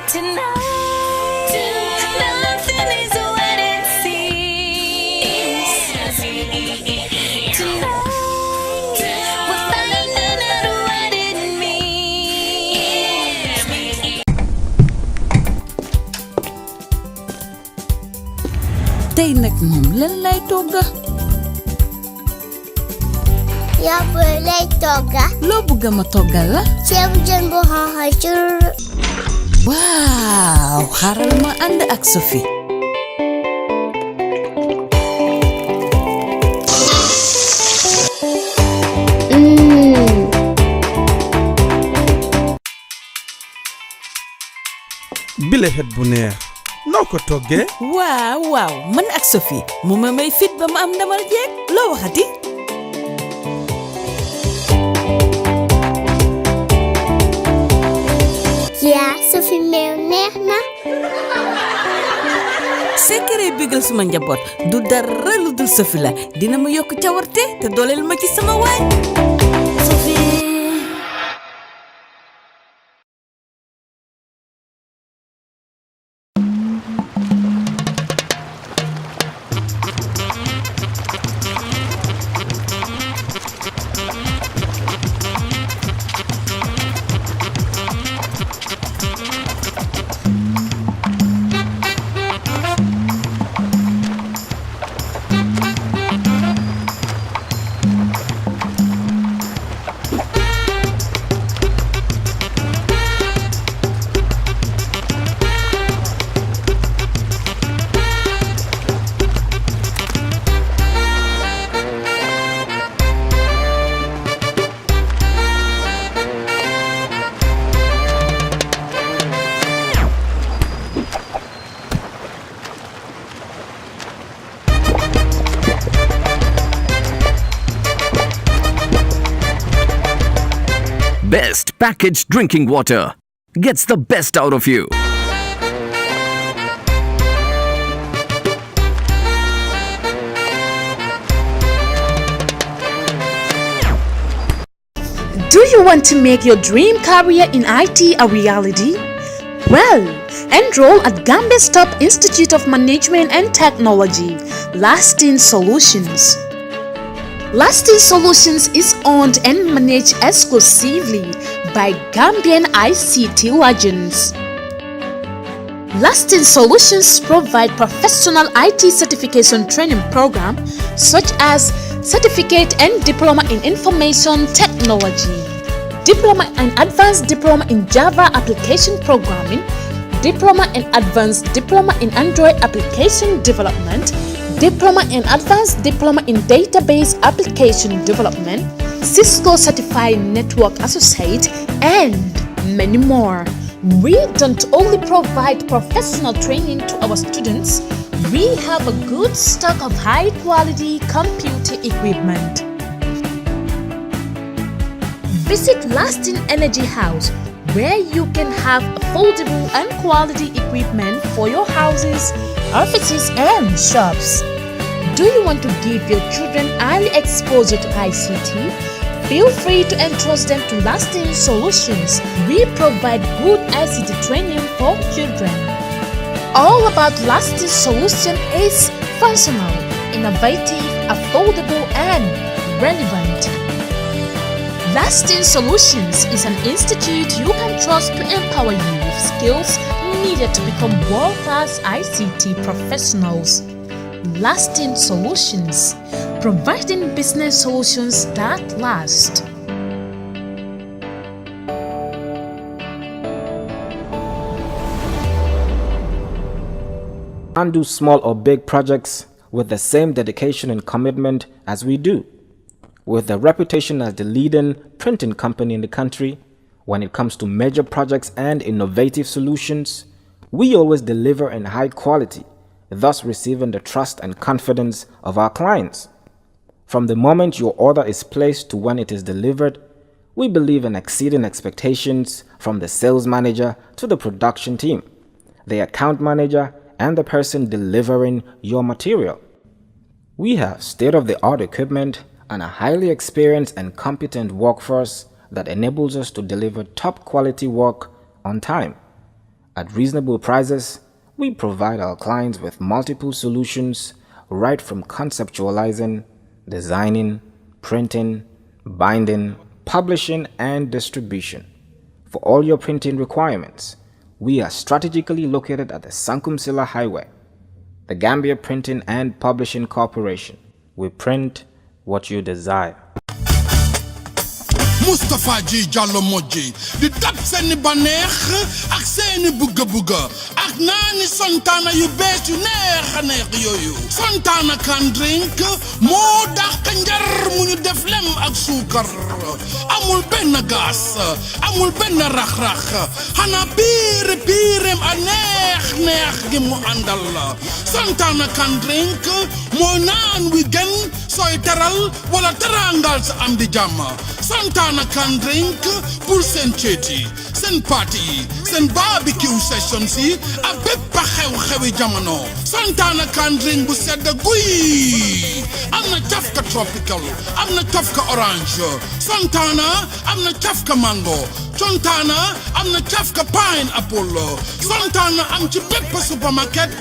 Tonight, nothing is what it seems. Tonight, we're finding out what it means. Tey nag moom lan lay togga? yaa booy lay togga. Loo bëgg ma toggal la? ceebu jën bu xonq cur. Waaw, xaaral ma ànd ak Sophie. bile xet bu neex noo ko toggee. waaw man ak Sophie mu ma may fit ba ma am ndamal jeeg. loo waxati? yaa Sophie meew neex na. secret bigal suma njaboot du dara lu dul Sophie la dina ma yokk cawarte te dooleel ma ci sama waañ. Sophie. Best packaged drinking water gets the best out of you. Do you want to make your dream career in IT a reality? Well, enroll at GAMBIA's top Institute of Management and Technology, Lasting Solutions. Lasting Solutions is owned and managed exclusively by Gambian ICT legends. Lasting Solutions provide professional IT certification training program such as Certificate and Diploma in Information Technology, Diploma and Advanced Diploma in Java Application Programming, Diploma and Advanced Diploma in Android Application Development, Diploma and Advanced Diploma in Database Application Development, Cisco Certified Network Associate, and many more. We don't only provide professional training to our students, we have a good stock of high-quality computer equipment. Visit Lasting Energy House, where you can have affordable and quality equipment for your houses, offices, and shops. Do you want to give your children early exposure to ICT? Feel free to entrust them to Lasting Solutions. We provide good ICT training for children. All about Lasting Solution is functional, innovative, affordable, and relevant. Lasting Solutions is an institute you can trust to empower you with skills needed to become world-class ICT professionals. Lasting Solutions, providing business solutions that last. Undo small or big projects with the same dedication and commitment as we do. With a reputation as the leading printing company in the country, when it comes to major projects and innovative solutions, we always deliver in high quality, thus receiving the trust and confidence of our clients. From the moment your order is placed to when it is delivered, we believe in exceeding expectations from the sales manager to the production team, the account manager, and the person delivering your material. We have state-of-the-art equipment and a highly experienced and competent workforce that enables us to deliver top quality work on time. At reasonable prices, we provide our clients with multiple solutions right from conceptualizing, designing, printing, binding, publishing, and distribution. For all your printing requirements, we are strategically located at the Sankumsila Highway, the Gambia Printing and Publishing Corporation. We print what you desire. Mustafa Ji Jallo Moji di dab seeni baneex ak seeni bugga ak naani Sontana yu bees yu neex a neex yooyu Sontana can drink moo dàq njar mu ñu def lem ak suukar amul benn gaas amul benn rax-rax xanaa piireem a neex gi mu àndal Sontana can drink moo naan wi gën sooy teral wala terangal sa am di jàmm Sontana can drink pour seen ceeti seen party yi seen barbecue sessions yi ak bépp xew-xewi jamono Sontana can drink bu sedd guy am na cafka tropical am na cafka orange Sontana am na cafka mango Sontana am na cafka pineapple Sontana am ci bépp supermarket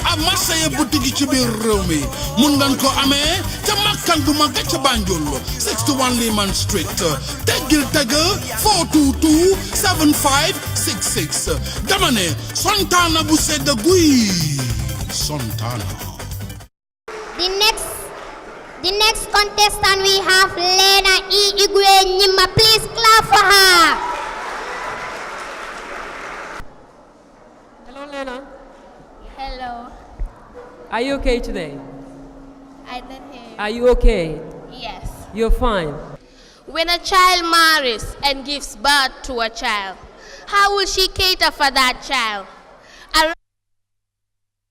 ak marché ya boutique yi ci biir réew mi mun ngeen ko amee ca makkan bu mag ca Banjul 61 Lehman Street teggil teg 422 7566 dama ne Sontana bu sedd guy Sontana. The next contestant we have Lena E.Sanyang. Please clap for her. Hello, Lena. Hello. Are you okay today? I didn't hear you. Are you okay? Yes. You're fine. When a child marries and gives birth to a child, how will she cater for that child?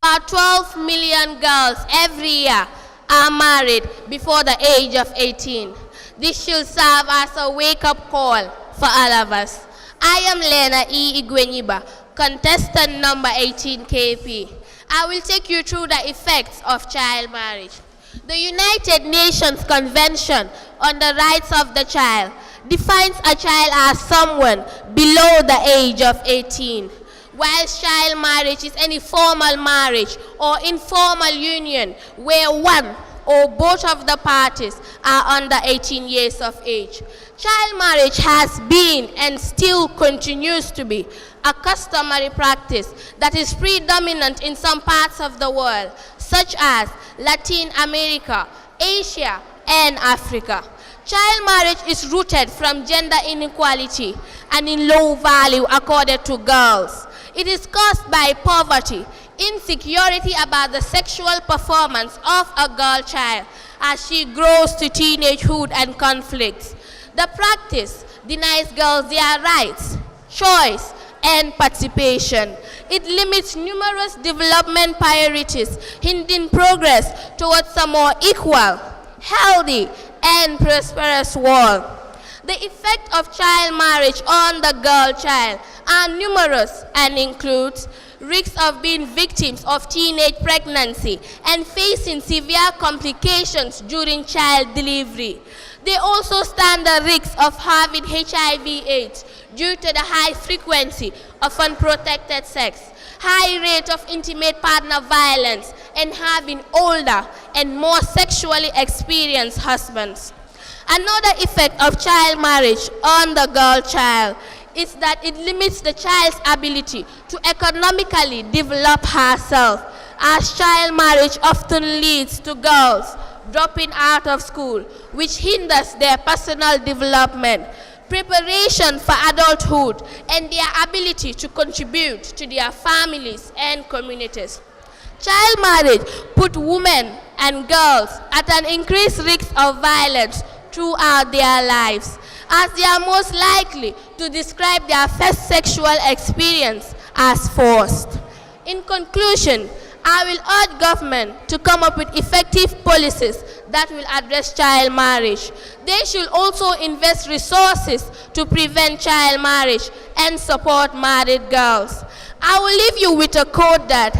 About 12 million girls every year are married before the age of 18. This should serve as a wake-up call for all of us. I am Lena E.Sanyang, contestant number 18 KP. I will take you through the effects of child marriage. The United Nations Convention on the Rights of the Child defines a child as someone below the age of 18. Whilst child marriage is any formal marriage or informal union where one or both of the parties are under 18 years of age. Child marriage has been and still continues to be a customary practice that is predominant in some parts of the world, such as Latin America, Asia, and Africa. Child marriage is rooted from gender inequality and in low value accorded to girls. It is caused by poverty, insecurity about the sexual performance of a girl child as she grows to teenagehood and conflicts. The practice denies girls their rights, choice, and participation. It limits numerous development priorities, hindering progress towards a more equal, healthy, and prosperous world. The effect of child marriage on the girl child are numerous and includes risks of being victims of teenage pregnancy and facing severe complications during child delivery. They also stand the risk of having HIV/AIDS due to the high frequency of unprotected sex, high rate of intimate partner violence, and having older and more sexually experienced husbands. Another effect of child marriage on the girl child is that it limits the child's ability to economically develop herself, as child marriage often leads to girls dropping out of school, which hinders their personal development, preparation for adulthood, and their ability to contribute to their families and communities. Child marriage puts women and girls at an increased risk of violence throughout their lives, as they are most likely to describe their first sexual experience as forced. In conclusion, I will urge government to come up with effective policies that will address child marriage. They should also invest resources to prevent child marriage and support married girls. I will leave you with a quote that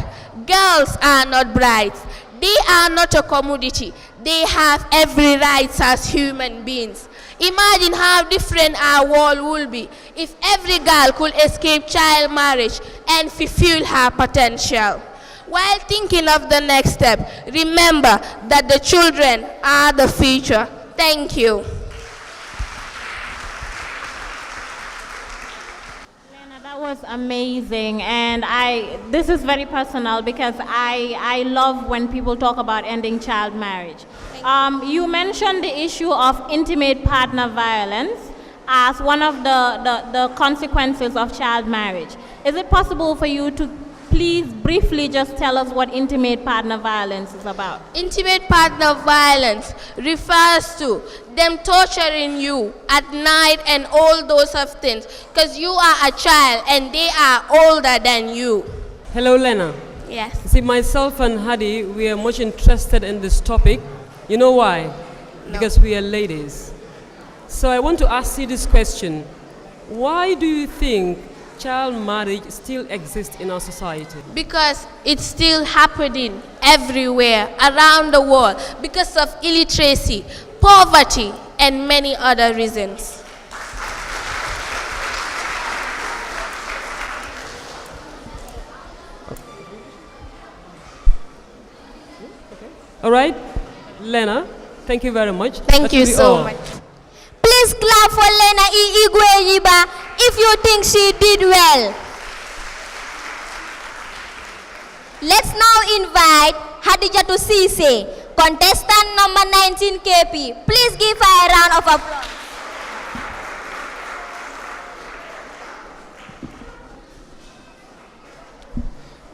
girls are not brides. They are not a commodity. They have every right as human beings. Imagine how different our world would be if every girl could escape child marriage and fulfill her potential. While thinking of the next step, remember that the children are the future. Thank you. That was amazing, and this is very personal because I love when people talk about ending child marriage. You mentioned the issue of intimate partner violence as one of the consequences of child marriage. Is it possible for you to please briefly just tell us what intimate partner violence is about? Intimate partner violence refers to them torturing you at night and all those of things because you are a child and they are older than you. Hello, Lena. Yes. See, myself and Hadi, we are much interested in this topic. You know why? No. Because we are ladies. So I want to ask you this question. Why do you think child marriage still exists in our society? Because it's still happening everywhere around the world because of illiteracy, poverty, and many other reasons. All right, Lena, thank you very much. Thank you so much. Please clap for Lena Igwe if you think she did well. Let's now invite Hadija to Sise, contestant number 19 KP. Please give her a round of applause.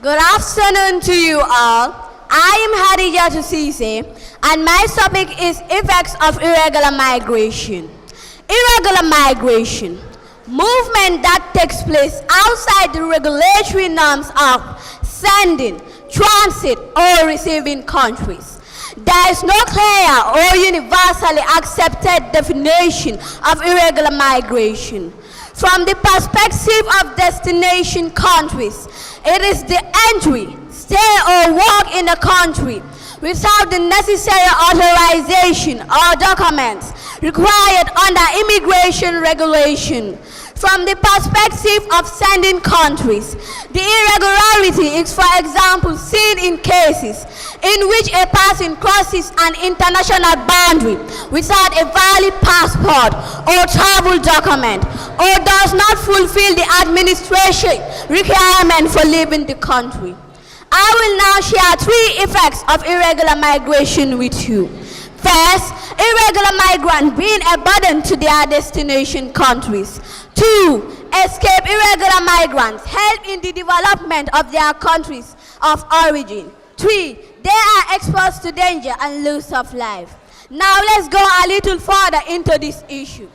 Good afternoon to you all. I am Hadija Sise, and my topic is effects of irregular migration. Irregular migration, movement that takes place outside the regulatory norms of sending, transit, or receiving countries. There is no clear or universally accepted definition of irregular migration. From the perspective of destination countries, it is the entry, stay, or work in the country without the necessary authorization or documents required under immigration regulation. From the perspective of sending countries, the irregularity is, for example, seen in cases in which a person crosses an international boundary without a valid passport or travel document, or does not fulfill the administration requirement for leaving the country. I will now share 3 effects of irregular migration with you. First, irregular migrants being a burden to their destination countries. 2, escape irregular migrants help in the development of their countries of origin. 3, they are exposed to danger and loss of life. Now let's go a little further into this issue.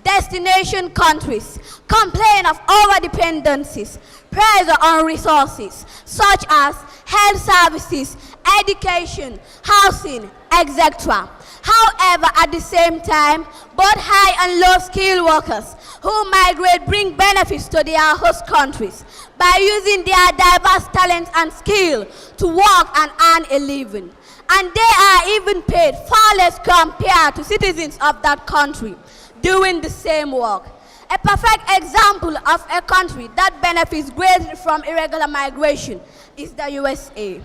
Destination countries complain of over-dependencies, pressure on resources such as health services, education, housing, etc. However, at the same time, both high and low skilled workers who migrate bring benefits to their host countries by using their diverse talents and skill to work and earn a living. And they are even paid far less compared to citizens of that country doing the same work. A perfect example of a country that benefits greatly from irregular migration is the USA.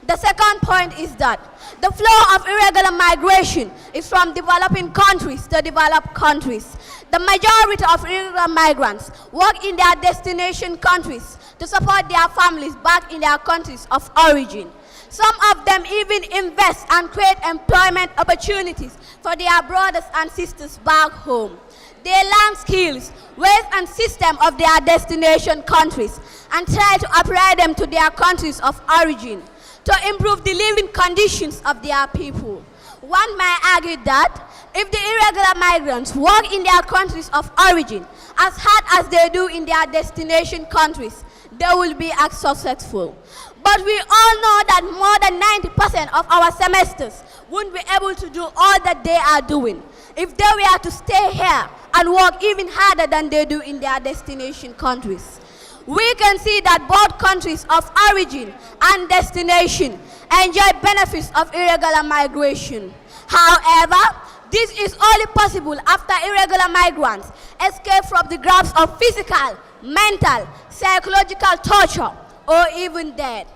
The second point is that the flow of irregular migration is from developing countries to developed countries. The majority of irregular migrants work in their destination countries to support their families back in their countries of origin. Some of them even invest and create employment opportunities for their brothers and sisters back home. They learn skills, ways and systems of their destination countries and try to apply them to their countries of origin to improve the living conditions of their people. One might argue that if the irregular migrants work in their countries of origin as hard as they do in their destination countries, they will be as successful. But we all know that more than 90% of our semesters won't be able to do all that they are doing if they were to stay here and work even harder than they do in their destination countries. We can see that both countries of origin and destination enjoy benefits of irregular migration. However, This is only possible after irregular migrants escape from the grasp of physical, mental, psychological torture, or even death.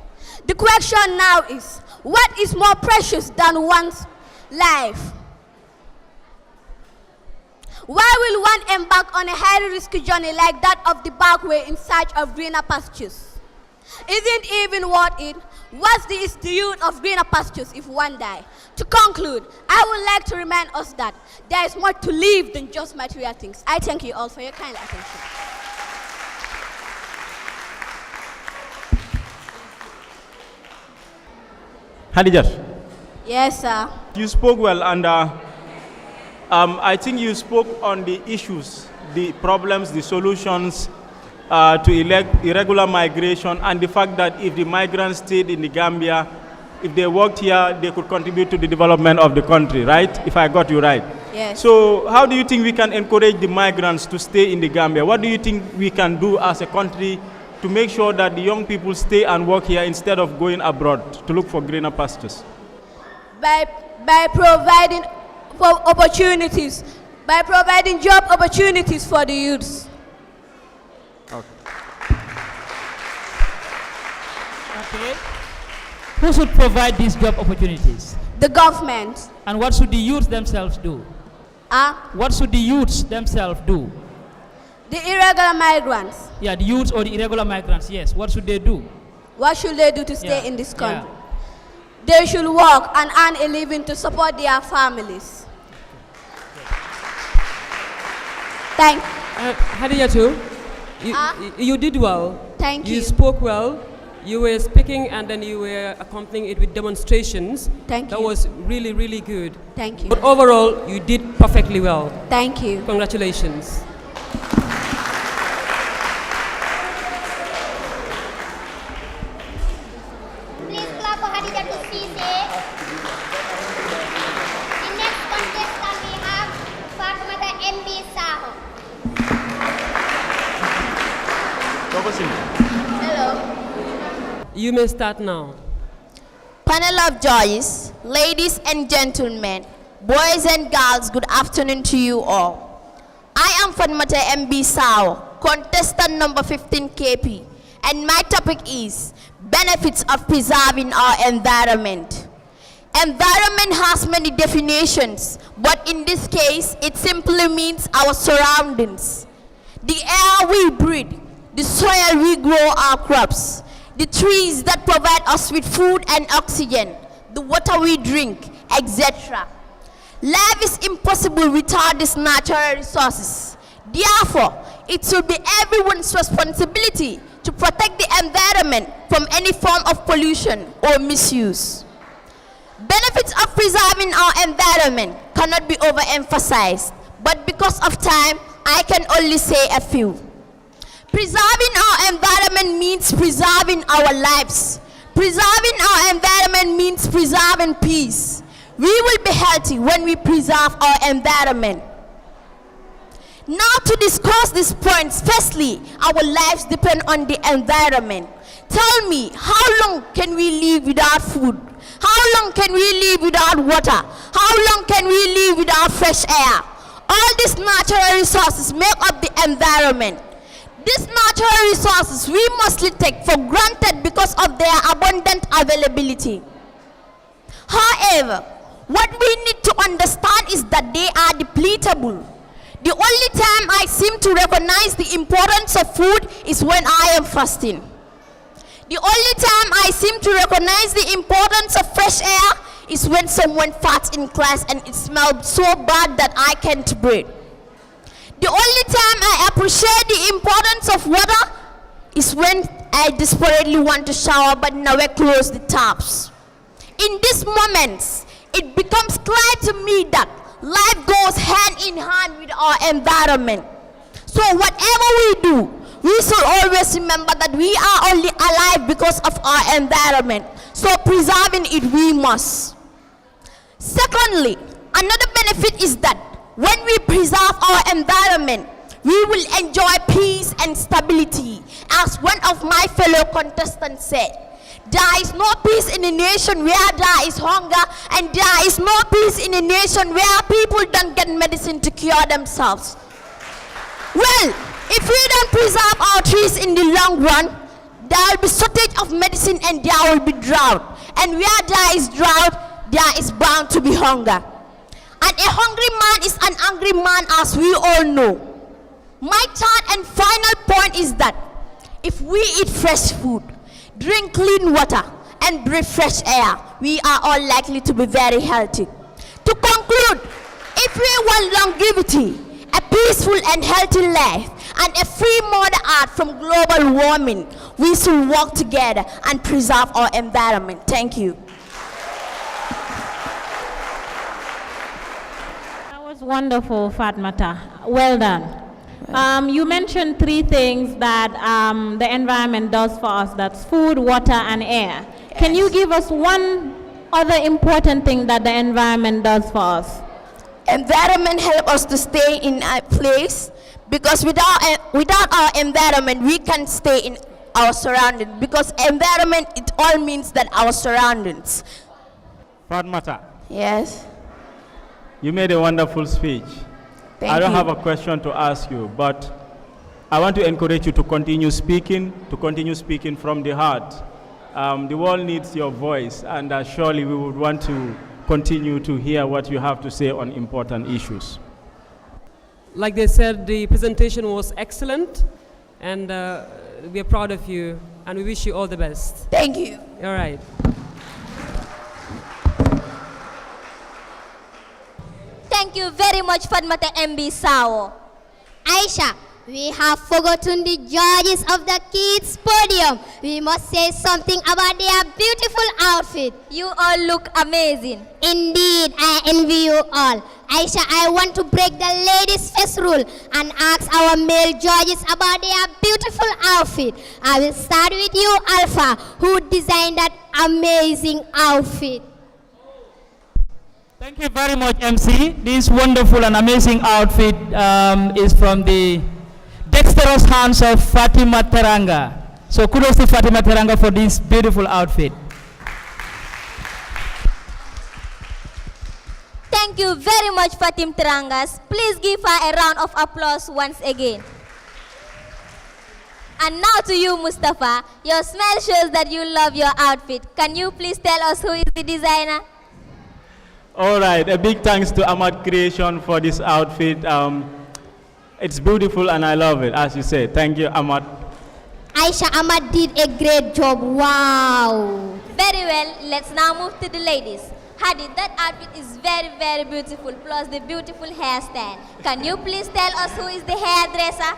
The question now is, what is more precious than one's life? Why will one embark on a highly risky journey like that of the backway in search of greener pastures? Isn't even worth it? What's the use of greener pastures if one die? To conclude, I would like to remind us that there is more to live than just material things. I thank you all for your kind attention. Hadijat. Yes, sir. You spoke well, and I think you spoke on the issues, the problems, the solutions to irregular migration, and the fact that if the migrants stayed in the Gambia, if they worked here, they could contribute to the development of the country, right? If I got you right. Yes. So how do you think we can encourage the migrants to stay in the Gambia? What do you think we can do as a country to make sure that the young people stay and work here instead of going abroad to look for greener pastures? By providing for opportunities, by providing job opportunities for the youths. Okay. Who should provide these job opportunities? The government. And what should the youths themselves do? What should the youths themselves do? The irregular migrants. Yeah, the youths or the irregular migrants, yes. What should they do? What should they do to stay in this country? They should work and earn a living to support their families. Thank you. Hadijatu, you did well. Thank you. You spoke well. You were speaking and then you were accompanying it with demonstrations. Thank you. That was really, really good. Thank you. But overall, you did perfectly well. Thank you. Congratulations. Please clap for Hadija to see there. The next contestant we have Fatimata MB Saho. Hello. You may start now. Panel of judges, ladies and gentlemen, boys and girls, good afternoon to you all. I am Fatimata MB Sao, contestant number 15 KP, and my topic is benefits of preserving our environment. Environment has many definitions, but in this case, it simply means our surroundings. The air we breathe, the soil we grow our crops, the trees that provide us with food and oxygen, the water we drink, etc. Life is impossible without these natural resources. Therefore, it should be everyone's responsibility to protect the environment from any form of pollution or misuse. Benefits of preserving our environment cannot be overemphasized, but because of time, I can only say a few. Preserving our environment means preserving our lives. Preserving our environment means preserving peace. We will be healthy when we preserve our environment. Now to discuss these points, firstly, our lives depend on the environment. Tell me, how long can we live without food? How long can we live without water? How long can we live without fresh air? All these natural resources make up the environment. These natural resources we mostly take for granted because of their abundant availability. However, what we need to understand is that they are depletable. The only time I seem to recognize the importance of food is when I am fasting. The only time I seem to recognize the importance of fresh air is when someone farts in class and it smells so bad that I can't breathe. The only time I appreciate the importance of water is when I desperately want to shower but never close the taps. In these moments, it becomes clear to me that life goes hand in hand with our environment. So whatever we do, we should always remember that we are only alive because of our environment. So preserving it we must. Secondly, another benefit is that when we preserve our environment, we will enjoy peace and stability. As one of my fellow contestants said, There is no peace in a nation where there is hunger, and there is no peace in a nation where people don't get medicine to cure themselves. Well, if we don't preserve our trees in the long run, there will be shortage of medicine and there will be drought. And where there is drought, there is bound to be hunger. And a hungry man is an angry man, as we all know. My third and final point is that if we eat fresh food, drink clean water, and breathe fresh air, we are all likely to be very healthy. To conclude, if we want longevity, a peaceful and healthy life, and a free Mother Earth from global warming, we should work together and preserve our environment. Thank you. That was wonderful, Fatmata. Well done. You mentioned 3 things that the environment does for us. That's food, water, and air. Yes. Can you give us one other important thing that the environment does for us? Environment helps us to stay in a place, because without our environment, we can stay in our surroundings. Because environment, it all means that our surroundings. Fatmata. Yes. You made a wonderful speech. I don't have a question to ask you, but I want to encourage you to continue speaking from the heart. The world needs your voice, and surely we would want to continue to hear what you have to say on important issues. Like they said, the presentation was excellent, and we are proud of you, and we wish you all the best. Thank you. All right. Thank you very much, Fatmata MB Sao. Aisha, we have forgotten the judges of the Kids Podium. We must say something about their beautiful outfit. You all look amazing. Indeed, I envy you all. Aisha, I want to break the ladies' first rule and ask our male judges about their beautiful outfit. I will start with you, Alpha, who designed that amazing outfit. Thank you very much, MC. This wonderful and amazing outfit is from the dexterous hands of Fatima Teranga. So kudos to Fatima Teranga for this beautiful outfit. Thank you very much, Fatim Terangas. Please give her a round of applause once again. And now to you, Mustafa. Your smile shows that you love your outfit. Can you please tell us who is the designer? All right, a big thanks to Ahmad Creation for this outfit. It's beautiful and I love it, as you said. Thank you, Ahmad. Aisha, Ahmad did a great job. Wow. Very well, let's now move to the ladies. Hadi, that outfit is very, very beautiful, plus the beautiful hairstyle. Can you please tell us who is the hairdresser?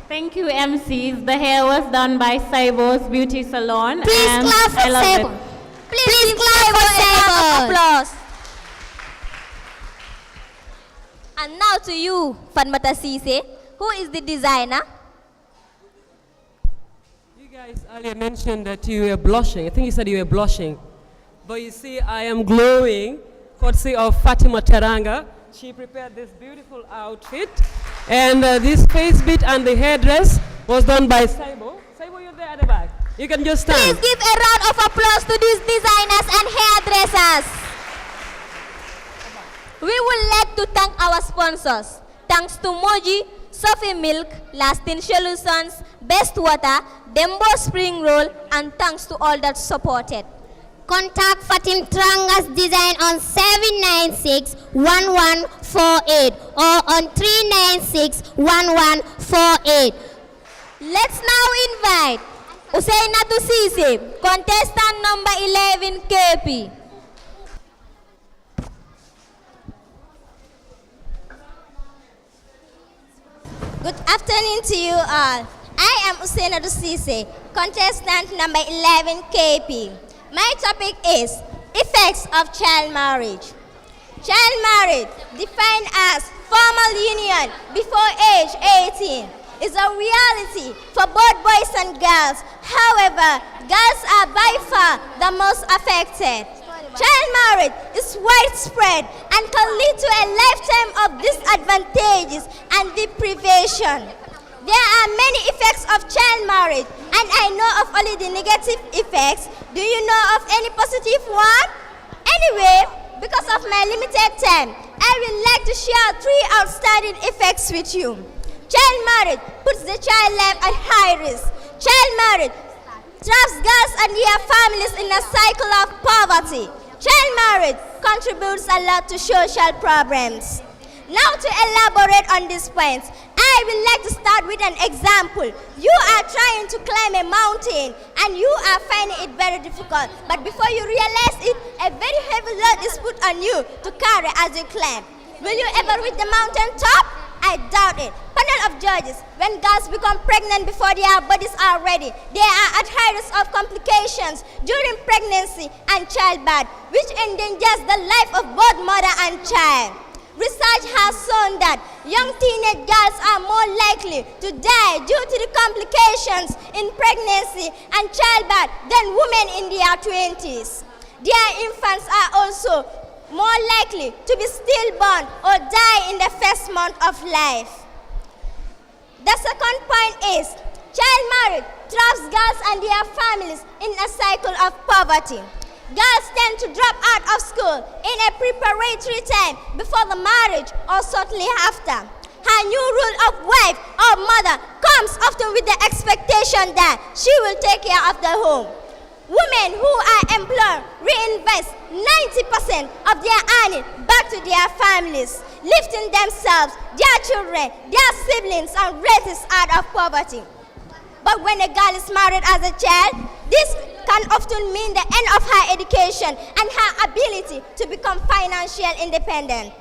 Thank you, MCs. The hair was done by Saibo's Beauty Salon. Please clap for Saibo. Please clap for Saibo. Applause. And now to you, Fatmata Sise. Who is the designer? You guys earlier mentioned that you were blushing. I think you said you were blushing. But you see, I am glowing, courtesy of Fatima Teranga. She prepared this beautiful outfit. And this face bit and the hairdress was done by Saibo. Saibo, you're there at the back. You can just stand. Please give a round of applause to these designers and hairdressers. We would like to thank our sponsors. Thanks to Moji, Sophie Milk, Lasting Solutions, Best Water, Dembo Spring Roll, and thanks to all that supported. Contact Fatim Tranga's design on 796-1148 or on 396-1148. Let's now invite Usainatu Sise, contestant number 11 KP. Good afternoon to you all. I am Usainatu Sise, contestant number 11 KP. My topic is effects of child marriage. Child marriage, defined as formal union before age 18, is a reality for both boys and girls. However, girls are by far the most affected. Child marriage is widespread and can lead to a lifetime of disadvantages and deprivation. There are many effects of child marriage, and I know of only the negative effects. Do you know of any positive one? Anyway, because of my limited time, I would like to share 3 outstanding effects with you. Child marriage puts the child life at high risk. Child marriage traps girls and their families in a cycle of poverty. Child marriage contributes a lot to social problems. Now to elaborate on these points, I would like to start with an example. You are trying to climb a mountain and you are finding it very difficult. But before you realize it, a very heavy load is put on you to carry as you climb. Will you ever reach the mountain top? I doubt it. Panel of judges, when girls become pregnant before their bodies are ready, they are at high risk of complications during pregnancy and childbirth, which endangers the life of both mother and child. Research has shown that young teenage girls are more likely to die due to the complications in pregnancy and childbirth than women in their 20s. Their infants are also more likely to be stillborn or die in the first month of life. The second point is, child marriage traps girls and their families in a cycle of poverty. Girls tend to drop out of school in a preparatory time before the marriage or shortly after. Her new role of wife or mother comes often with the expectation that she will take care of the home. Women who are employed reinvest 90% of their earnings back to their families, lifting themselves, their children, their siblings, and relatives out of poverty. But when a girl is married as a child, this can often mean the end of her education and her ability to become financially independent.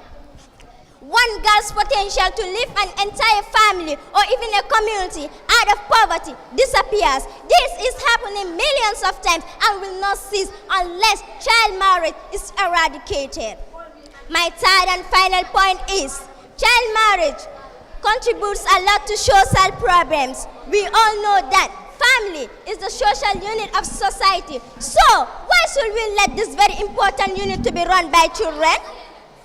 One girl's potential to lift an entire family or even a community out of poverty disappears. This is happening millions of times and will not cease unless child marriage is eradicated. My third and final point is, child marriage contributes a lot to social problems. We all know that family is the social unit of society. So, why should we let this very important unit to be run by children?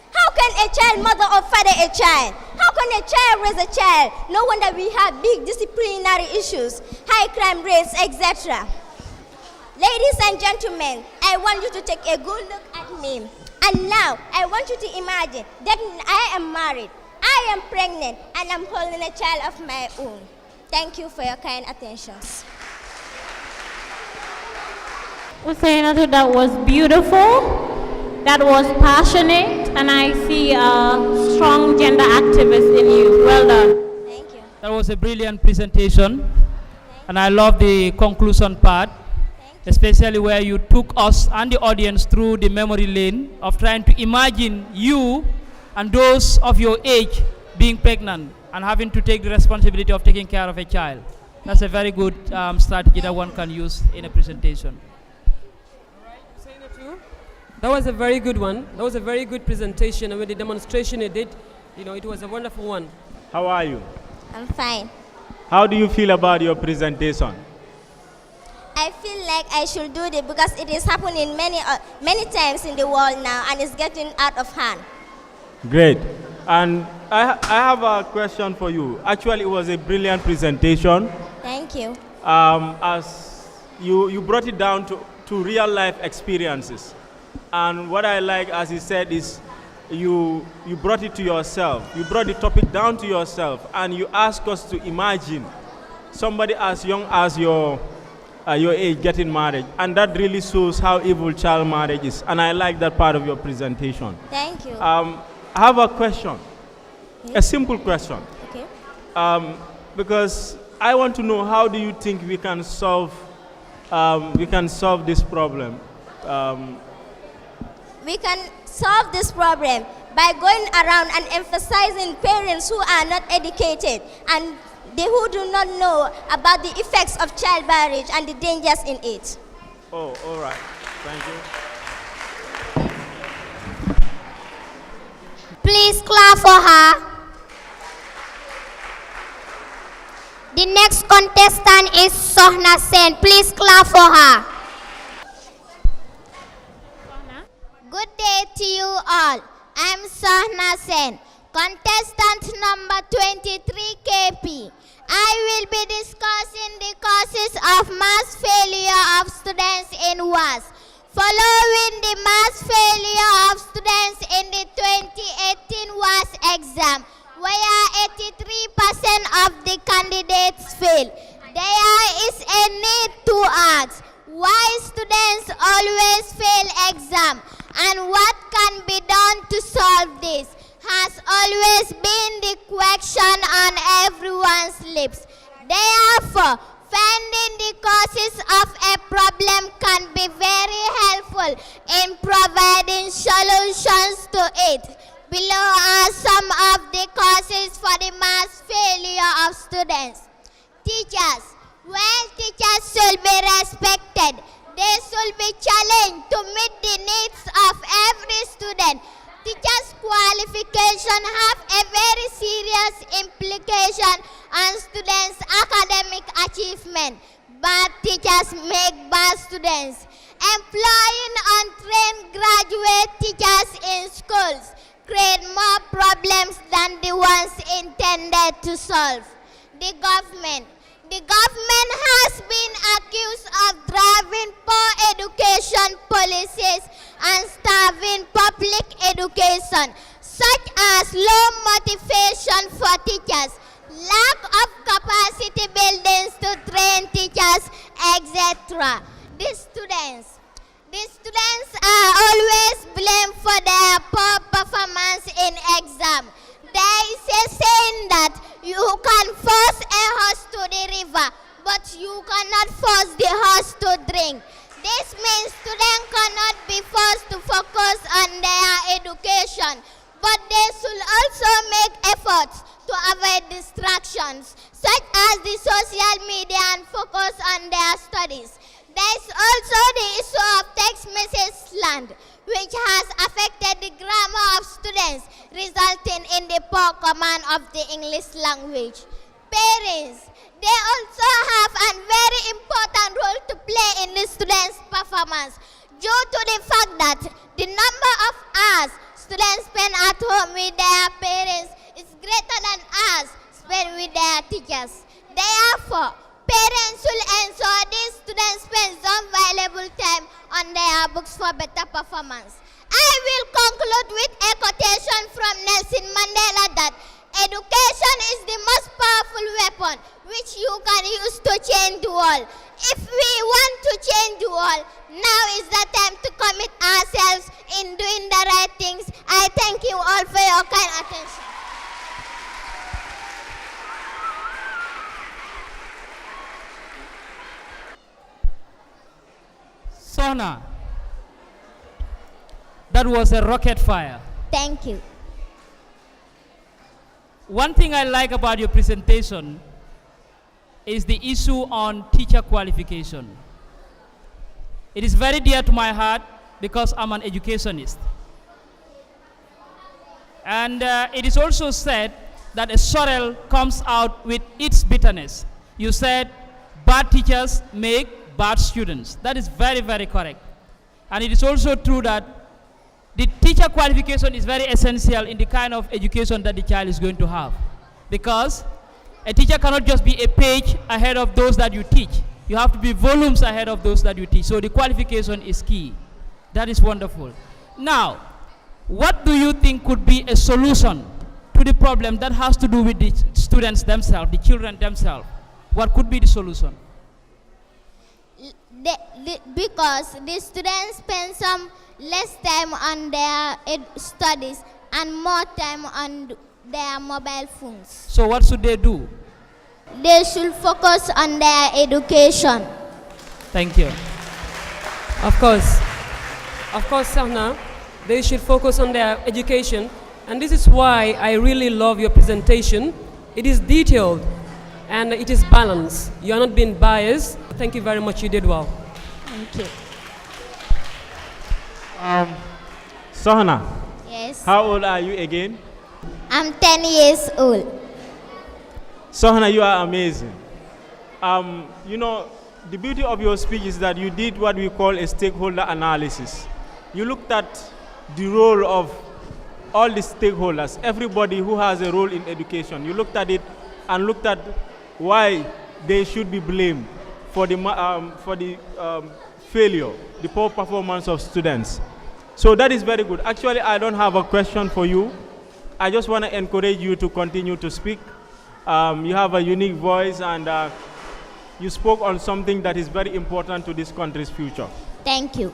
How can a child mother or father a child? How can a child raise a child? No wonder we have big disciplinary issues, high crime rates, etc. Ladies and gentlemen, I want you to take a good look at me. And now, I want you to imagine that I am married, I am pregnant, and I'm holding a child of my own. Thank you for your kind attentions. Usainatu, that was beautiful. That was passionate, and I see a strong gender activist in you. Well done. Thank you. That was a brilliant presentation, and I love the conclusion part, especially where you took us and the audience through the memory lane of trying to imagine you and those of your age being pregnant and having to take the responsibility of taking care of a child. That's a very good strategy that one can use in a presentation. That was a very good one. That was a very good presentation, and with the demonstration you did, it was a wonderful one. How are you? I'm fine. How do you feel about your presentation? I feel like I should do it because it is happening many times in the world now and it's getting out of hand. Great. And I have a question for you. Actually, it was a brilliant presentation. Thank you. As you brought it down to real life experiences. And what I like, as you said, is you brought it to yourself. You brought the topic down to yourself, and you asked us to imagine somebody as young as your age getting married. And that really shows how evil child marriage is. And I like that part of your presentation. Thank you. I have a question, a simple question. Okay. Because I want to know, how do you think we can solve this problem? We can solve this problem by going around and emphasizing parents who are not educated and who do not know about the effects of child marriage and the dangers in it. Oh, all right. Thank you. Please clap for her. The next contestant is Sohna Sen. Please clap for her. Good day to you all. I'm Sohna Sen, contestant number 23 KP. I will be discussing the causes of mass failure of students in WAS. Following the mass failure of students in the 2018 WAS exam, where 83% of the candidates failed, there is a need to ask why students always fail exam and what can be done to solve this has always been the question on everyone's lips. Therefore, finding the causes of a problem can be very helpful in providing solutions to it. Below are some of the causes for the mass failure of students. Teachers. Well, teachers should be respected. They should be challenged to meet the needs of every student. Teachers' qualification have a very serious implication on students' academic achievement. Bad teachers make bad students. Employing untrained graduate teachers in schools create more problems than the ones intended to solve. The government. The government has been accused of driving poor education policies and starving public education, such as low motivation for teachers, lack of capacity buildings to train teachers, etc. The students are always blamed for their poor performance in exam. There is a saying that you can force a horse to the river, but you cannot force the horse to drink. This means students cannot be forced to focus on their education, but they should also make efforts to avoid distractions, such as the social media, and focus on their studies. There is also the issue of text message slang, which has affected the grammar of students, resulting in the poor command of the English language. Parents, they also have a very important role to play in the students' performance, due to the fact that the number of hours students spend at home with their parents is greater than hours spent with their teachers. Therefore, parents should ensure these students spend some valuable time on their books for better performance. I will conclude with a quotation from Nelson Mandela that education is the most powerful weapon which you can use to change the world. If we want to change the world, now is the time to commit ourselves in doing the right things. I thank you all for your kind attention. Sona, that was a rocket fire. Thank you. One thing I like about your presentation is the issue on teacher qualification. It is very dear to my heart because I'm an educationist. And it is also said that a sorrel comes out with its bitterness. You said bad teachers make bad students. That is very, very correct. And it is also true that the teacher qualification is very essential in the kind of education that the child is going to have. Because a teacher cannot just be a page ahead of those that you teach. You have to be volumes ahead of those that you teach. So the qualification is key. That is wonderful. Now, what do you think could be a solution to the problem that has to do with the students themselves, the children themselves? What could be the solution? Because the students spend some less time on their studies and more time on their mobile phones. So what should they do? They should focus on their education. Thank you. Of course, Sahna, they should focus on their education. And this is why I really love your presentation. It is detailed and it is balanced. You are not being biased. Thank you very much. You did well. Thank you. Sahna. Yes. How old are you again? I'm 10 years old. Sahna, you are amazing. You know, the beauty of your speech is that you did what we call a stakeholder analysis. You looked at the role of all the stakeholders, everybody who has a role in education. You looked at it and looked at why they should be blamed for the failure, the poor performance of students. So that is very good. Actually, I don't have a question for you. I just want to encourage you to continue to speak. You have a unique voice, and you spoke on something that is very important to this country's future. Thank you.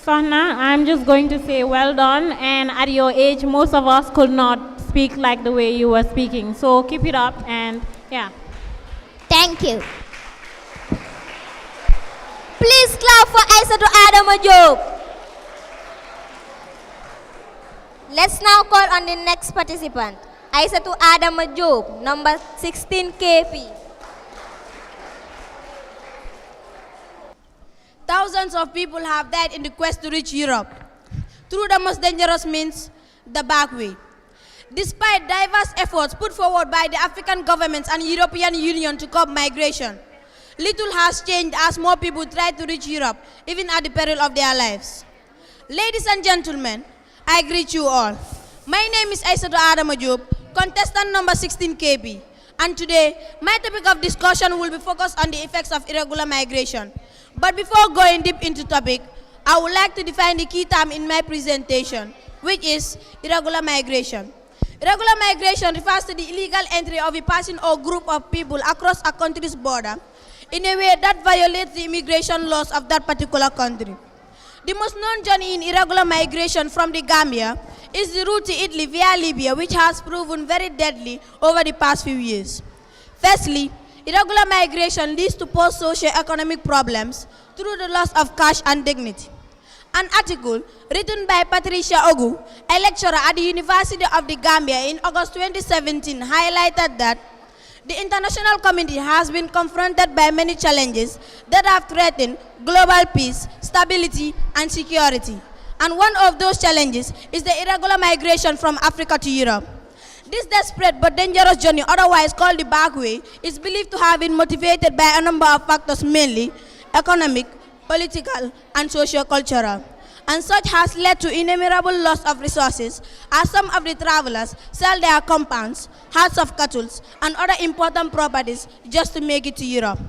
Sohna, I'm just going to say well done, and at your age, most of us could not speak like the way you were speaking. So keep it up, and yeah. Thank you. Please clap for Aissatou Adama Diop. Let's now call on the next participant, Aissatou Adama Diop, number 16 KP. Thousands of people have died in the quest to reach Europe through the most dangerous means, the back way. Despite diverse efforts put forward by the African governments and European Union to curb migration, little has changed as more people try to reach Europe, even at the peril of their lives. Ladies and gentlemen, I greet you all. My name is Aissatou Adama Diop, contestant number 16 KB, and today my topic of discussion will be focused on the effects of irregular migration. But before going deep into topic, I would like to define the key term in my presentation, which is irregular migration. Irregular migration refers to the illegal entry of a person or group of people across a country's border in a way that violates the immigration laws of that particular country. The most known journey in irregular migration from the Gambia is the route to Italy via Libya, which has proven very deadly over the past few years. Firstly, irregular migration leads to poor socio-economic problems through the loss of cash and dignity. An article written by Patricia Ogu, a lecturer at the University of the Gambia in August 2017, highlighted that the international community has been confronted by many challenges that have threatened global peace, stability, and security. And one of those challenges is the irregular migration from Africa to Europe. This desperate but dangerous journey, otherwise called the back way, is believed to have been motivated by a number of factors, mainly economic, political, and socio-cultural. And such has led to innumerable loss of resources, as some of the travelers sell their compounds, herds of cattle, and other important properties just to make it to Europe.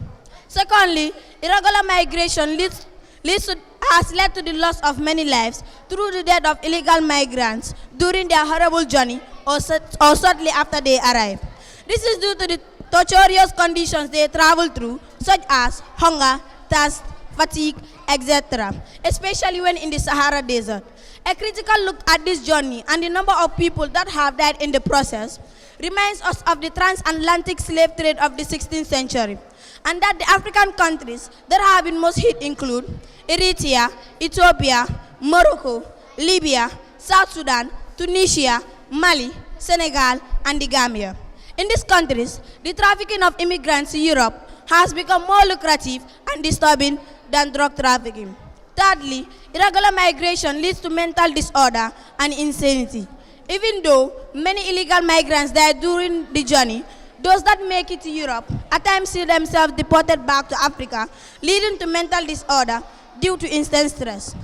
Secondly, irregular migration has led to the loss of many lives through the death of illegal migrants during their horrible journey or shortly after they arrive. This is due to the torturous conditions they travel through, such as hunger, thirst, fatigue, etc., especially when in the Sahara Desert. A critical look at this journey and the number of people that have died in the process reminds us of the transatlantic slave trade of the 16th century, and that the African countries that have been most hit include Eritrea, Ethiopia, Morocco, Libya, South Sudan, Tunisia, Mali, Senegal, and the Gambia. In these countries, the trafficking of immigrants to Europe has become more lucrative and disturbing than drug trafficking. Thirdly, irregular migration leads to mental disorder and insanity. Even though many illegal migrants die during the journey, those that make it to Europe at times see themselves deported back to Africa, leading to mental disorder due to instant stress.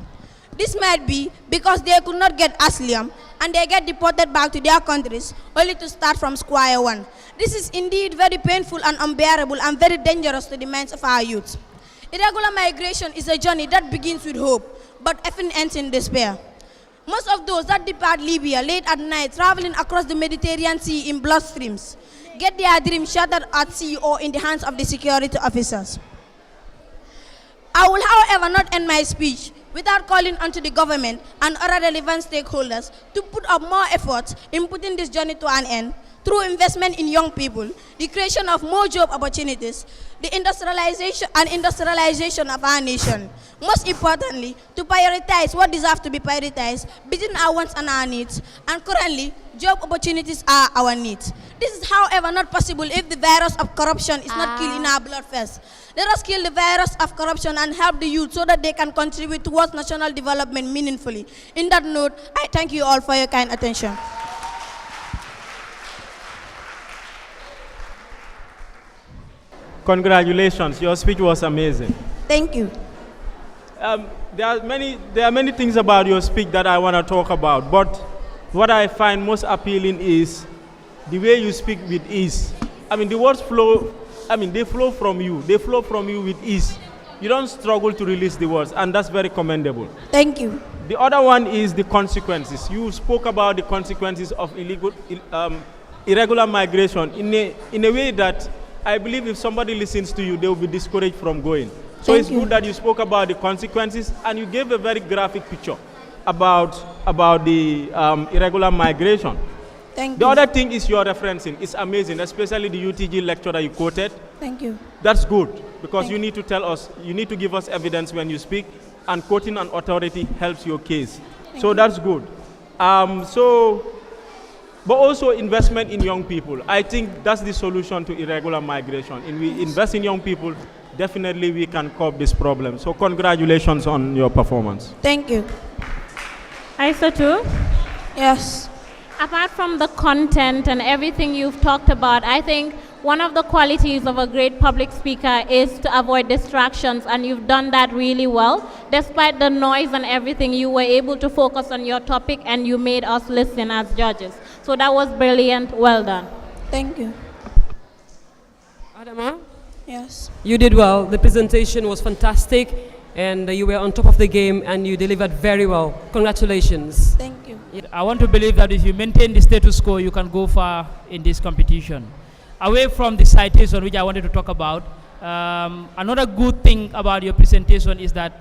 This might be because they could not get asylum and they get deported back to their countries only to start from square one. This is indeed very painful and unbearable and very dangerous to the minds of our youth. Irregular migration is a journey that begins with hope, but often ends in despair. Most of those that depart Libya late at night, traveling across the Mediterranean Sea in blood streams, get their dreams shattered at sea or in the hands of the security officers. I will, however, not end my speech without calling on to the government and other relevant stakeholders to put up more efforts in putting this journey to an end through investment in young people, the creation of more job opportunities, the industrialization of our nation. Most importantly, to prioritize what deserves to be prioritized between our wants and our needs. And currently, job opportunities are our needs. This is, however, not possible if the virus of corruption is not killed in our blood first. Let us kill the virus of corruption and help the youth so that they can contribute towards national development meaningfully. In that note, I thank you all for your kind attention. Congratulations, your speech was amazing. Thank you. There are many things about your speech that I want to talk about, but what I find most appealing is the way you speak with ease. I mean, the words flow, I mean, they flow from you. They flow from you with ease. You don't struggle to release the words, and that's very commendable. Thank you. The other one is the consequences. You spoke about the consequences of irregular migration in a way that I believe if somebody listens to you, they will be discouraged from going. So it's good that you spoke about the consequences, and you gave a very graphic picture about the irregular migration. Thank The you. other thing is your referencing. It's amazing, especially the UTG lecture that you quoted. Thank you. That's good, because you need to tell us, you need to give us evidence when you speak, and quoting an authority helps your case. So that's good. But also investment in young people. I think that's the solution to irregular migration. If we invest in young people, definitely we can curb this problem. So congratulations on your performance. Thank you. Aisha too? Yes. Apart from the content and everything you've talked about, I think one of the qualities of a great public speaker is to avoid distractions, and you've done that really well. Despite the noise and everything, you were able to focus on your topic and you made us listen as judges. So that was brilliant. Well done. Thank you. Adama? Yes. You did well. The presentation was fantastic, and you were on top of the game, and you delivered very well. Congratulations. Thank you. I want to believe that if you maintain the status quo, you can go far in this competition. Away from the citation, which I wanted to talk about, another good thing about your presentation is that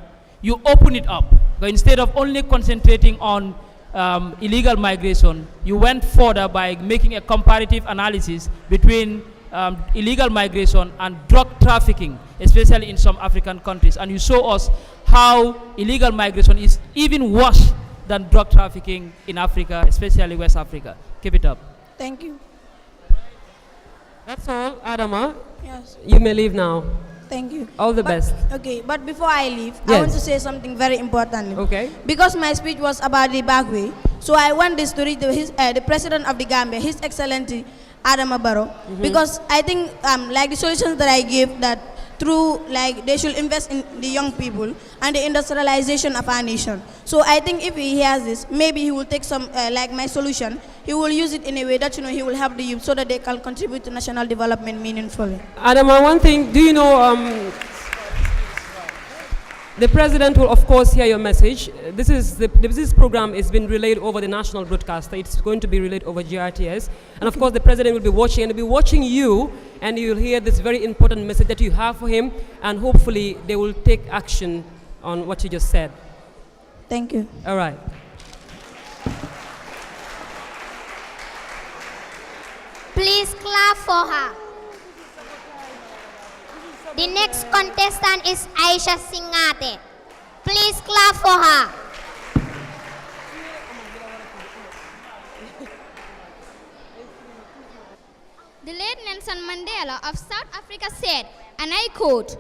you open it up. But instead of only concentrating on illegal migration, you went further by making a comparative analysis between illegal migration and drug trafficking, especially in some African countries. And you show us how illegal migration is even worse than drug trafficking in Africa, especially West Africa. Keep it up. Thank you. That's all, Adama. Yes. You may leave now. Thank you. All the best. Okay, but before I leave, Yes. I want to say something very important. Okay. Because my speech was about the back way, so I want this to read the President of the Gambia, His Excellency Adama Barrow, because I think like the solutions that I gave, that through like they should invest in the young people and the industrialization of our nation. So I think if he hears this, maybe he will take some like my solution. He will use it in a way that he will help the youth so that they can contribute to national development meaningfully. Adama, one thing, do you know the president will of course hear your message. This program is being relayed over the national broadcaster. It's going to be relayed over GRTS. And of course the president will be watching, and he'll be watching you, and you'll hear this very important message that you have for him, and hopefully they will take action on what you just said. Thank you. All right. Please clap for her. The next contestant is E.Sanyang. Please clap for her. The late Nelson Mandela of South Africa said, and I quote,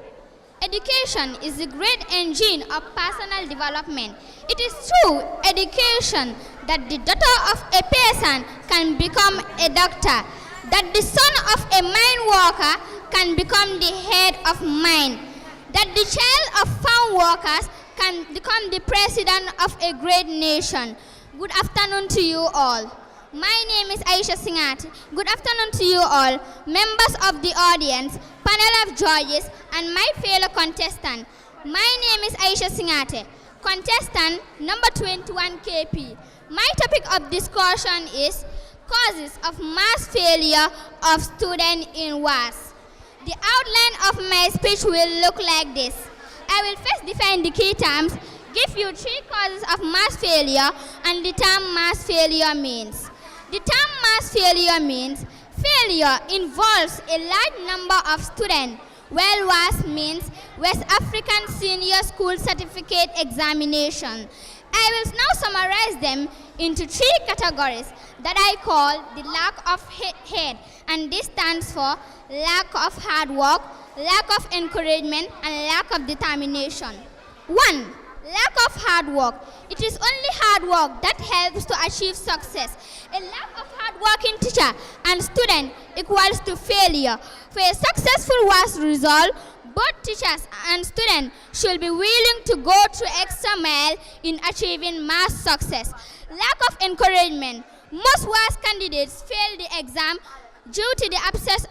"Education is the great engine of personal development. It is through education that the daughter of a peasant can become a doctor, that the son of a mine worker can become the head of mine, that the child of farm workers can become the president of a great nation." Good afternoon to you all. My name is E.Sanyang. Good afternoon to you all, members of the audience, panel of judges, and my fellow contestant. My name is E.Sanyang, contestant number 21 KP. My topic of discussion is causes of mass failure of students in WAS. The outline of my speech will look like this. I will first define the key terms, give you 3 causes of mass failure, and the term mass failure means. The term mass failure means failure involves a large number of students, while WAS means West African Senior School Certificate Examination. I will now summarize them into 3 categories that I call the lack of head, and this stands for lack of hard work, lack of encouragement, and lack of determination. 1. Lack of hard work. It is only hard work that helps to achieve success. A lack of hard-working teacher and student equals to failure. For a successful WAS result, both teachers and students should be willing to go through extra mile in achieving mass success. Lack of encouragement. Most WAS candidates fail the exam due to the absence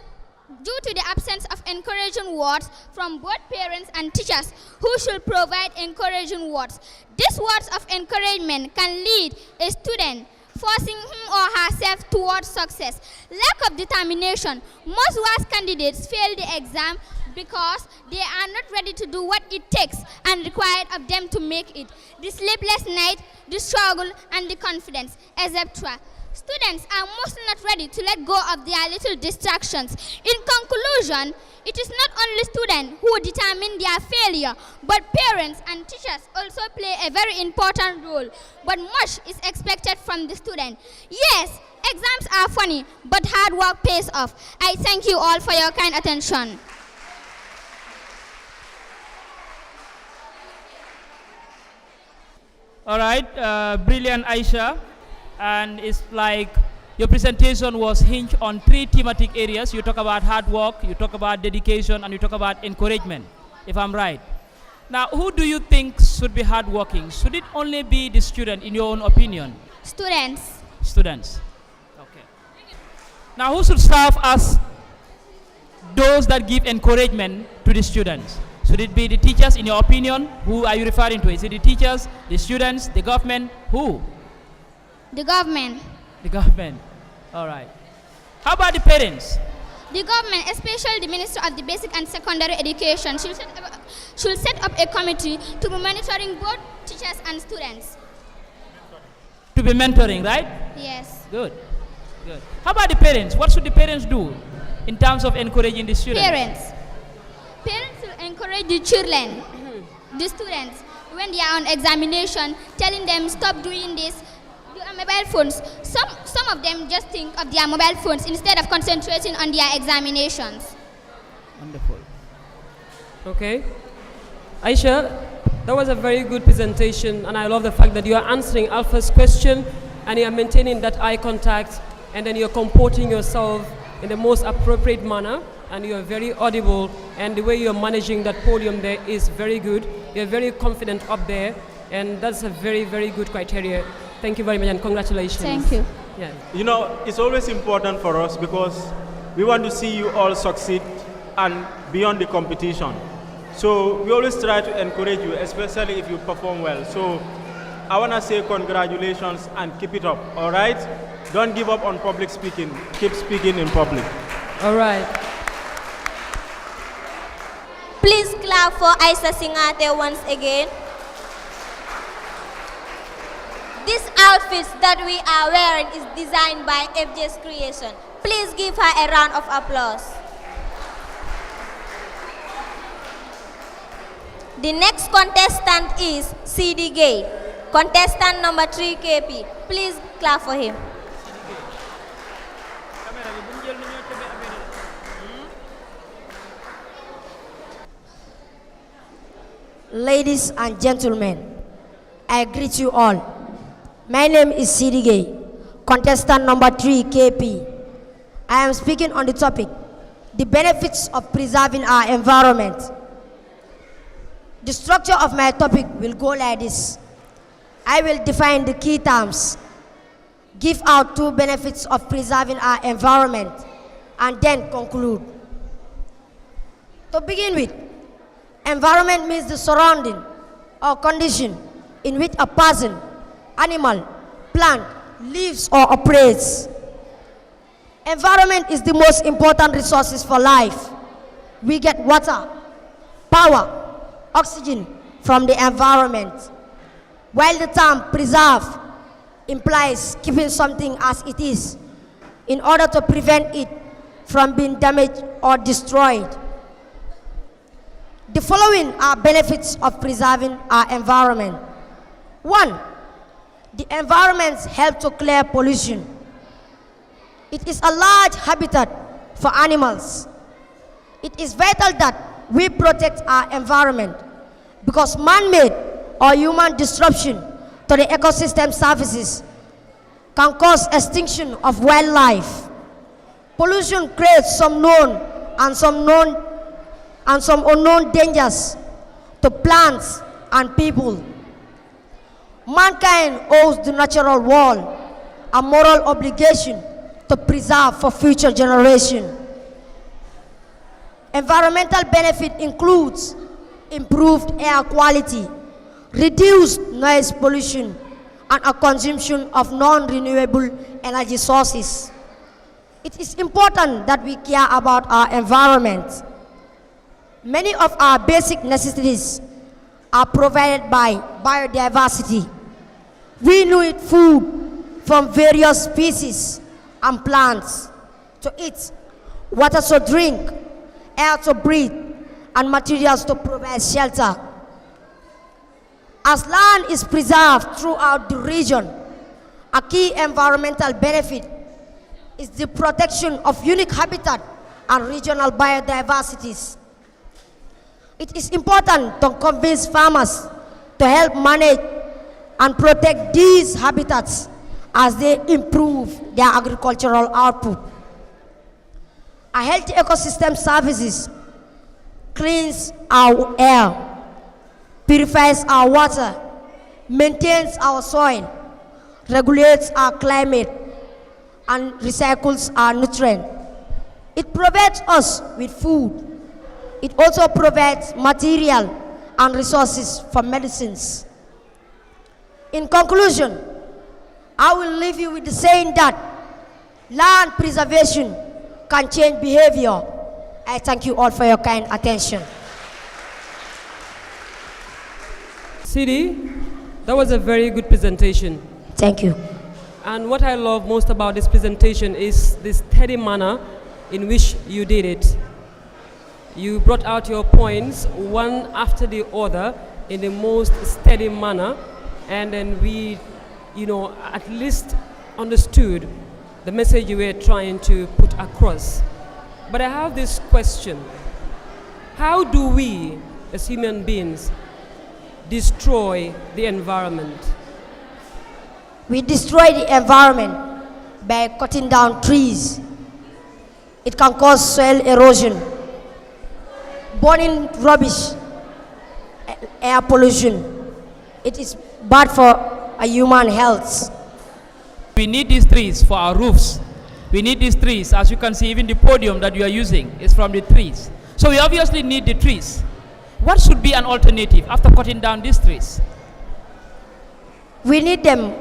due to the absence of encouraging words from both parents and teachers who should provide encouraging words. These words of encouragement can lead a student forcing him or herself towards success. Lack of determination. Most WAS candidates fail the exam because they are not ready to do what it takes and required of them to make it. The sleepless night, the struggle, and the confidence, etc. Students are mostly not ready to let go of their little distractions. In conclusion, it is not only students who determine their failure, but parents and teachers also play a very important role. But much is expected from the student. Yes, exams are funny, but hard work pays off. I thank you all for your kind attention. All right, brilliant, Aisha. And it's like your presentation was hinged on 3 thematic areas. You talk about hard work, you talk about dedication, and you talk about encouragement, if I'm right. Now, who do you think should be hardworking? Should it only be the student, in your own opinion? Students. Students. Okay. Now, who should serve as those that give encouragement to the students? Should it be the teachers, in your opinion? Who are you referring to? Is it the teachers, the students, the government? Who? The government. The government. All right. How about the parents? The government, especially the Minister of the Basic and Secondary Education, should set up a committee to be monitoring both teachers and students. To be mentoring, right? Yes. Good. Good. How about the parents? What should the parents do in terms of encouraging the students? Parents will encourage the children, the students, when they are on examination, telling them stop doing this. Mobile phones. Some of them just think of their mobile phones instead of concentrating on their examinations. Wonderful. Okay. Aisha, that was a very good presentation, and I love the fact that you are answering Alpha's question and you are maintaining that eye contact, and then you're comporting yourself in the most appropriate manner, and you are very audible, and the way you're managing that podium there is very good. You're very confident up there, and that's a very, very good criteria. Thank you very much and congratulations. Thank you. Yeah. You know, it's always important for us because we want to see you all succeed and beyond the competition. So we always try to encourage you, especially if you perform well. So I want to say congratulations and keep it up, all right? Don't give up on public speaking. Keep speaking in public. All right. Please clap for Aisha Singate once again. This outfit that we are wearing is designed by FJ's Creation. Please give her a round of applause. The next contestant is CD Gay, contestant number 3 KP. Please clap for him. Ladies and gentlemen, I greet you all. My name is CD Gay, contestant number 3 KP. I am speaking on the topic, the benefits of preserving our environment. The structure of my topic will go like this. I will define the key terms, give out 2 benefits of preserving our environment, and then conclude. To begin with, environment means the surrounding or condition in which a person, animal, plant, lives or operates. Environment is the most important resources for life. We get water, power, oxygen from the environment. While the term preserve implies keeping something as it is in order to prevent it from being damaged or destroyed. The following are benefits of preserving our environment. 1. The environments help to clear pollution. It is a large habitat for animals. It is vital that we protect our environment because man-made or human disruption to the ecosystem services can cause extinction of wildlife. Pollution creates some known and some unknown dangers to plants and people. Mankind owes the natural world a moral obligation to preserve for future generations. Environmental benefit includes improved air quality, reduced noise pollution, and a consumption of non-renewable energy sources. It is important that we care about our environment. Many of our basic necessities are provided by biodiversity. We need food from various species and plants to eat, water to drink, air to breathe, and materials to provide shelter. As land is preserved throughout the region, a key environmental benefit is the protection of unique habitat and regional biodiversities. It is important to convince farmers to help manage and protect these habitats as they improve their agricultural output. A healthy ecosystem services cleans our air, purifies our water, maintains our soil, regulates our climate, and recycles our nutrients. It provides us with food. It also provides material and resources for medicines. In conclusion, I will leave you with the saying that land preservation can change behavior. I thank you all for your kind attention. Sidi, that was a very good presentation. Thank you. And what I love most about this presentation is the steady manner in which you did it. You brought out your points one after the other in the most steady manner, and then we, at least understood the message you were trying to put across. But I have this question. How do we, as human beings, destroy the environment? We destroy the environment by cutting down trees. It can cause soil erosion, burning rubbish, air pollution. It is bad for human health. We need these trees for our roofs. We need these trees. As you can see, even the podium that you are using is from the trees. So we obviously need the trees. What should be an alternative after cutting down these trees? We need them.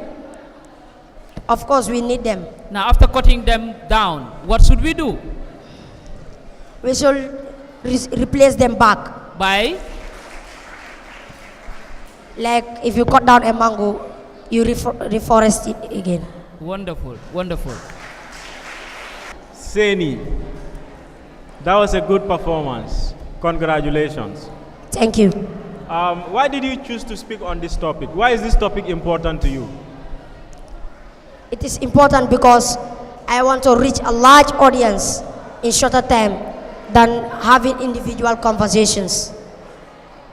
Of course, we need them. Now, after cutting them down, what should we do? We should replace them back. By? Like if you cut down a mango, you reforest it again. Wonderful, wonderful. Seni, that was a good performance. Congratulations. Thank you. Why did you choose to speak on this topic? Why is this topic important to you? It is important because I want to reach a large audience in shorter time than having individual conversations.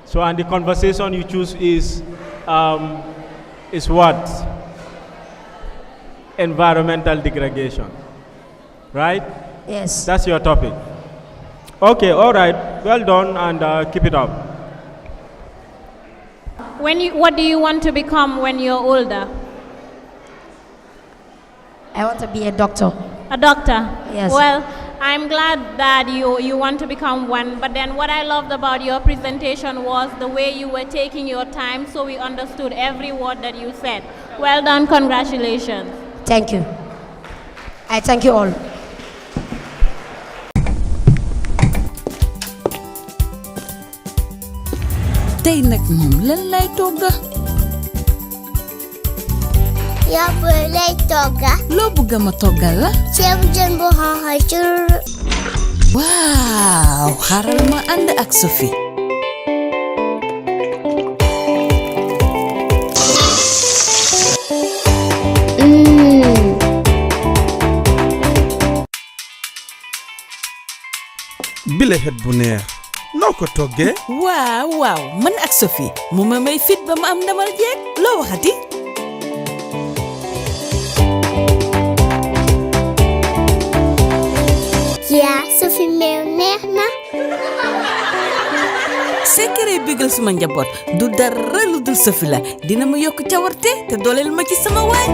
So, and the conversation you choose is what? Environmental degradation, right? Yes. That's your topic. Okay, all right. Well done, and keep it up. What do you want to become when you're older? I want to be a doctor. A doctor? Yes. Well, I'm glad that you want to become one, but then what I loved about your presentation was the way you were taking your time, so we understood every word that you said. Well done, congratulations. Thank you. I thank you all. Tey nag moom lan lay togga? Yaa booy lay togga. Loo bëgg ma toggal la? Ceebu jën bu xonxa cur. Waaw, xaaral ma ànd ak Sophie. Bile het bu neex. Noo ko toggee? Waaw, man ak Sophie mu ma may fit ba ma am ndamal jeeg. Loo waxati? Yaa Sophie meew neex na. Secret bégal suma njaboot du dara lu dul Sophie la. Dina ma yokk cawarte te dooleel ma ci sama waañ.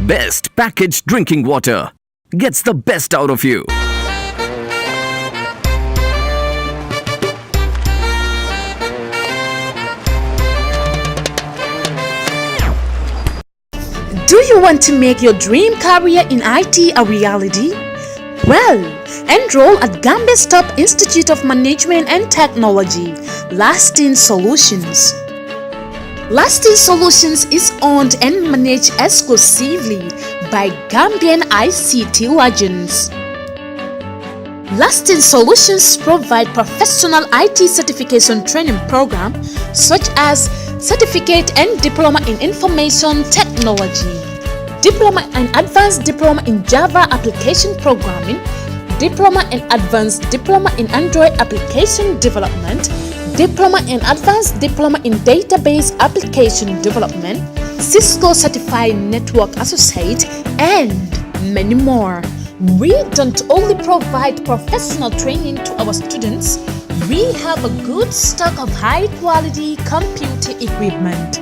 Best packaged drinking water gets the best out of you. Do you want to make your dream career in IT a reality? Well, enroll at Gambia's top Institute of Management and Technology, Lasting Solutions. Lasting Solutions is owned and managed exclusively by Gambian ICT legends. Lasting Solutions provide professional IT certification training programs such as Certificate and Diploma in Information Technology, Diploma and Advanced Diploma in Java Application Programming, Diploma and Advanced Diploma in Android Application Development, Diploma and Advanced Diploma in Database Application Development, Cisco Certified Network Associate, and many more. We don't only provide professional training to our students, we have a good stock of high-quality computer equipment.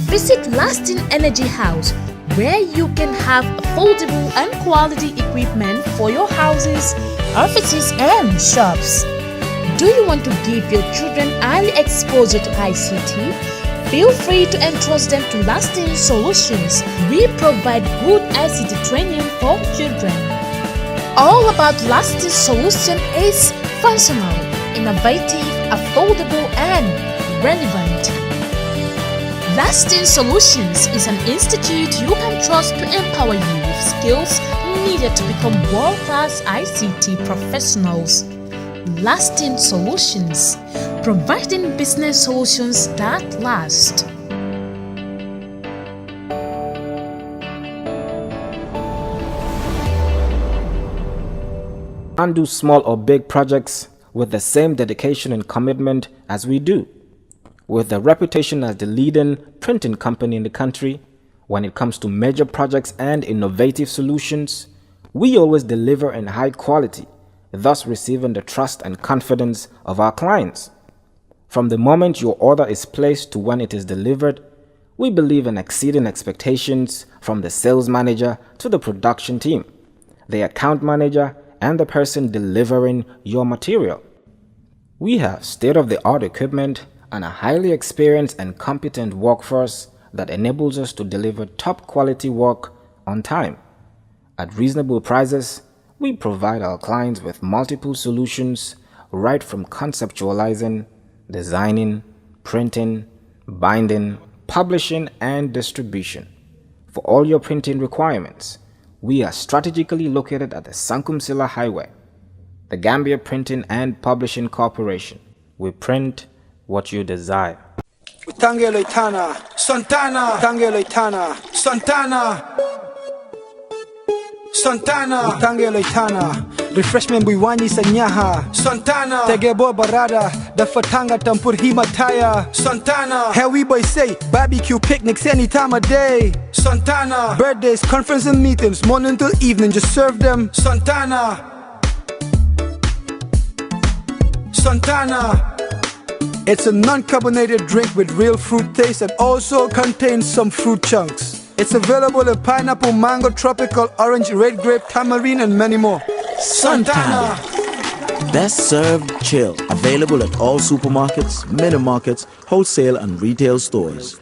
Visit Lasting Energy House, where you can have affordable and quality equipment for your houses, offices, and shops. Do you want to give your children early exposure to ICT? Feel free to entrust them to Lasting Solutions. We provide good ICT training for children. All about Lasting Solution is functional, innovative, affordable, and relevant. Lasting Solutions is an institute you can trust to empower you with skills needed to become world-class ICT professionals. Lasting Solutions, providing business solutions that last. Can't do small or big projects with the same dedication and commitment as we do. With a reputation as the leading printing company in the country, when it comes to major projects and innovative solutions, we always deliver in high quality, thus receiving the trust and confidence of our clients. From the moment your order is placed to when it is delivered, we believe in exceeding expectations from the sales manager to the production team, the account manager, and the person delivering your material. We have state-of-the-art equipment and a highly experienced and competent workforce that enables us to deliver top quality work on time. At reasonable prices, we provide our clients with multiple solutions right from conceptualizing, designing, printing, binding, publishing, and distribution. For all your printing requirements, we are strategically located at the Sankumsila Highway, the Gambia Printing and Publishing Corporation. We print what you desire. Tangelo Itana, Santana, Tangelo Itana, Santana, Santana, Tangelo Itana, refreshment buiwani sanyaha, Santana, Tegebo Barada, the Fatanga Tampur Himataya, Santana, Heavy boy say, barbecue picnics any time of day, Santana, birthdays, conference and meetings, morning till evening, just serve them, Santana, Santana. It's a non-carbonated drink with real fruit taste and also contains some fruit chunks. It's available in pineapple, mango, tropical, orange, red grape, tamarind, and many more. Santana! Best served chill. Available at all supermarkets, mini markets, wholesale and retail stores.